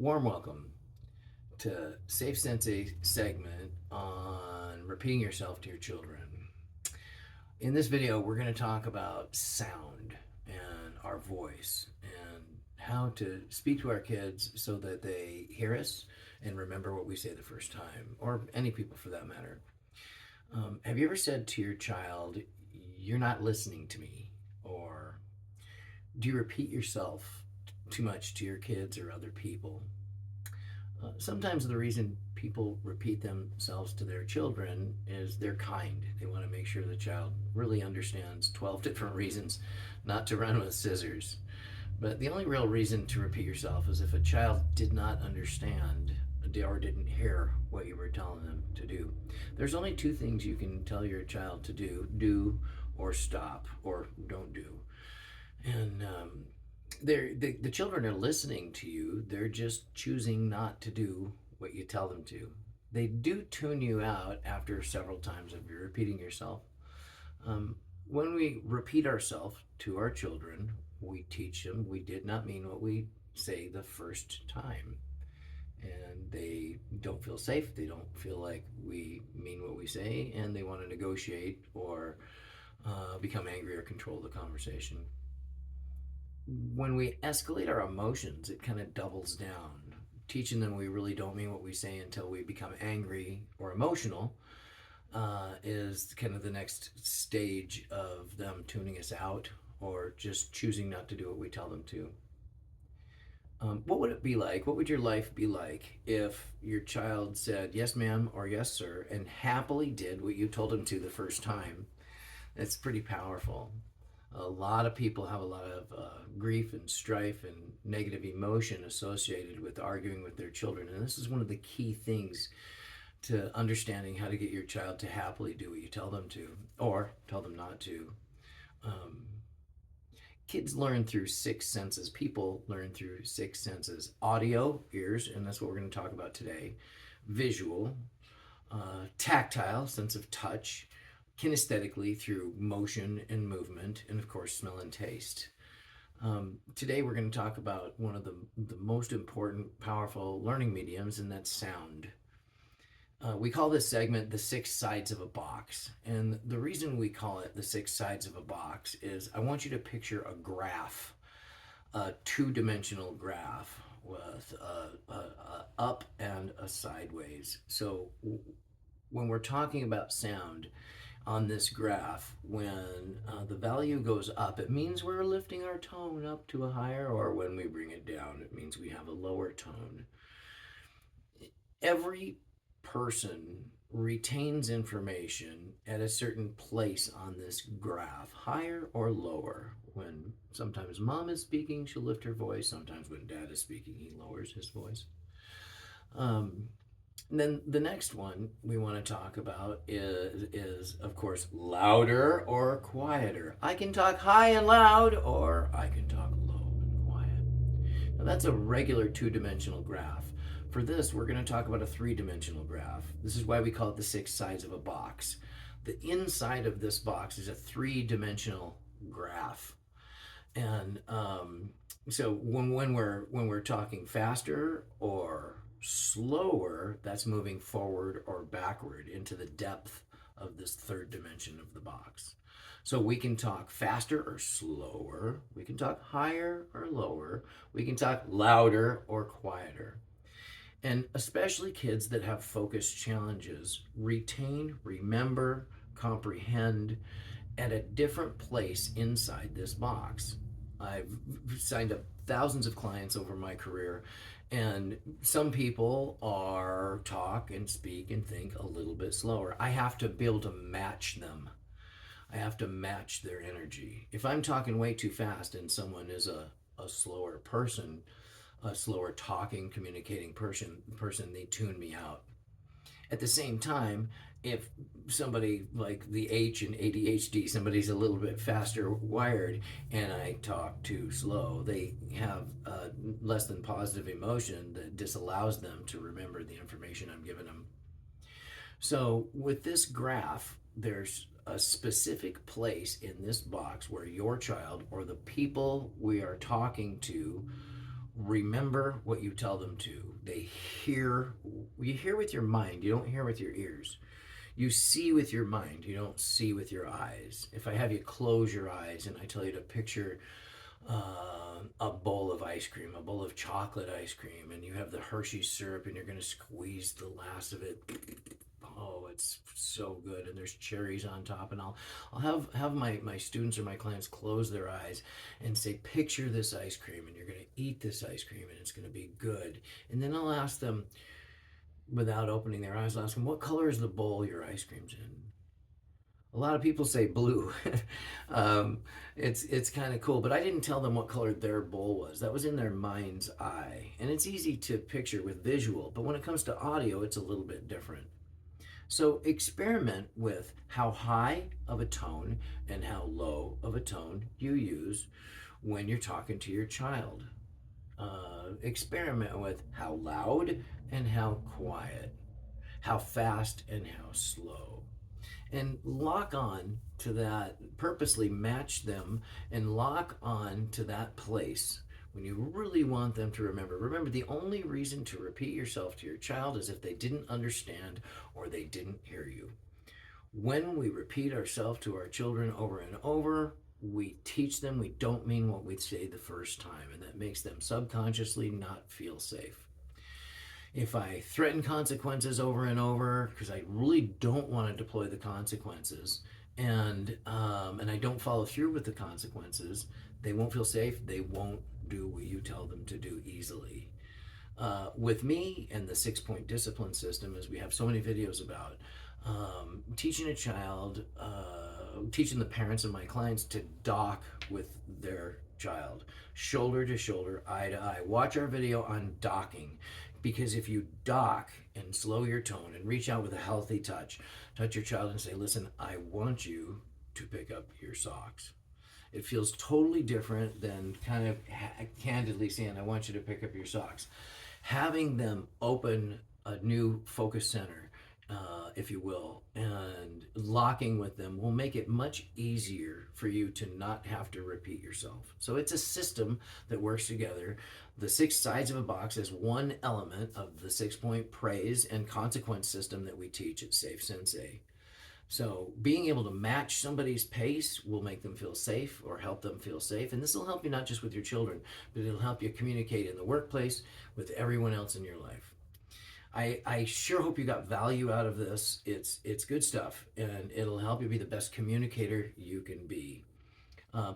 Warm welcome to Safe Sensei segment on repeating yourself to your children. In this video, we're going to talk about sound and our voice and how to speak to our kids so that they hear us and remember what we say the first time, or any people for that matter. Have you ever said to your child, "You're not listening to me"? Or do you repeat yourself too much to your kids or other people? Sometimes the reason people repeat themselves to their children is they're kind. They want to make sure the child really understands 12 different reasons not to run with scissors. But the only real reason to repeat yourself is if a child did not understand or didn't hear what you were telling them to do. There's only two things you can tell your child to do or stop or don't do. And the children are listening to you. They're just choosing not to do what you tell them to. They do tune you out after several times of you repeating yourself. When we repeat ourselves to our children, we teach them we did not mean what we say the first time. And they don't feel safe. They don't feel like we mean what we say, and they want to negotiate or become angry or control the conversation. When we escalate our emotions, it kind of doubles down. Teaching them we really don't mean what we say until we become angry or emotional is kind of the next stage of them tuning us out or just choosing not to do what we tell them to. What would it be like? What would your life be like if your child said yes, ma'am, or yes, sir, and happily did what you told them to the first time? It's pretty powerful. A lot of people have a lot of grief and strife and negative emotion associated with arguing with their children. And this is one of the key things to understanding how to get your child to happily do what you tell them to or tell them not to. Kids learn through six senses. People learn through six senses: audio, ears, and that's what we're going to talk about today; visual, tactile, sense of touch; kinesthetically through motion and movement; and of course smell and taste. Today we're going to talk about one of the most important, powerful learning mediums, and that's sound. We call this segment the six sides of a box. And the reason we call it the six sides of a box is I want you to picture a graph, a two-dimensional graph with a up and a sideways. So when we're talking about sound on this graph, when the value goes up, it means we're lifting our tone up to a higher, or when we bring it down, it means we have a lower tone. Every person retains information at a certain place on this graph, higher or lower. When sometimes mom is speaking, she'll lift her voice. Sometimes when dad is speaking, he lowers his voice. And then the next one we want to talk about is of course louder or quieter. I can talk high and loud, or I can talk low and quiet. Now that's a regular two-dimensional graph. For this, we're going to talk about a three-dimensional graph. This is why we call it the six sides of a box. The inside of this box is a three-dimensional graph. And so when we're talking faster or slower, that's moving forward or backward into the depth of this third dimension of the box. So we can talk faster or slower. We can talk higher or lower. We can talk louder or quieter. And especially kids that have focus challenges retain, remember, comprehend at a different place inside this box. I've signed up thousands of clients over my career, and some people are talk and speak and think a little bit slower. I have to be able to match them. I have to match their energy. If I'm talking way too fast and someone is a slower person, a slower talking, communicating person, they tune me out. At the same time, if somebody like the H in ADHD, somebody's a little bit faster wired, and I talk too slow, they have less than positive emotion that disallows them to remember the information I'm giving them. So with this graph, there's a specific place in this box where your child or the people we are talking to Remember what you tell them to. They hear, you hear with your mind, you don't hear with your ears. You see with your mind, you don't see with your eyes. If I have you close your eyes and I tell you to picture a bowl of ice cream, a bowl of chocolate ice cream, and you have the Hershey's syrup and you're going to squeeze the last of it. Oh, it's so good, and there's cherries on top. And I'll have my students or my clients close their eyes and say, picture this ice cream, and you're going to eat this ice cream, and it's going to be good. And then I'll ask them, without opening their eyes, I'll ask them, what color is the bowl your ice cream's in? A lot of people say blue. um, it's kind of cool, but I didn't tell them what color their bowl was. That was in their mind's eye, and it's easy to picture with visual. But when it comes to audio, it's a little bit different. So experiment with how high of a tone and how low of a tone you use when you're talking to your child. Experiment with how loud and how quiet, how fast and how slow, and lock on to that, purposely match them and lock on to that place when you really want them to remember. Remember, the only reason to repeat yourself to your child is if they didn't understand or they didn't hear you. When we repeat ourselves to our children over and over, we teach them we don't mean what we say the first time, and that makes them subconsciously not feel safe. If I threaten consequences over and over because I really don't want to deploy the consequences, and I don't follow through with the consequences, they won't feel safe. They won't do what you tell them to do easily. With me and the 6-point discipline system, as we have so many videos about, teaching a child, teaching the parents of my clients to dock with their child, shoulder to shoulder, eye to eye. Watch our video on docking, because if you dock and slow your tone and reach out with a healthy touch your child and say, listen, I want you to pick up your socks. It feels totally different than kind of candidly saying, I want you to pick up your socks. Having them open a new focus center, if you will, and locking with them will make it much easier for you to not have to repeat yourself. So it's a system that works together. The 6 sides of a box is one element of the 6-point praise and consequence system that we teach at Safe Sensei. So being able to match somebody's pace will make them feel safe or help them feel safe. And this will help you not just with your children, but it'll help you communicate in the workplace with everyone else in your life. I sure hope you got value out of this. It's good stuff, and it'll help you be the best communicator you can be.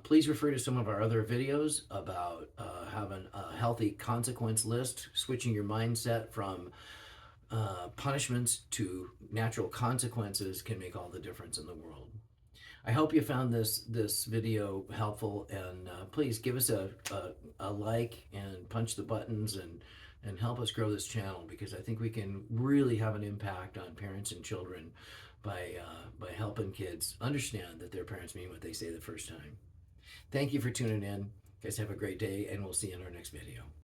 Please refer to some of our other videos about having a healthy consequence list, switching your mindset from punishments to natural consequences can make all the difference in the world. I hope you found this video helpful, and please give us a like and punch the buttons and help us grow this channel, because I think we can really have an impact on parents and children by helping kids understand that their parents mean what they say the first time. Thank you for tuning in. You guys have a great day, and we'll see you in our next video.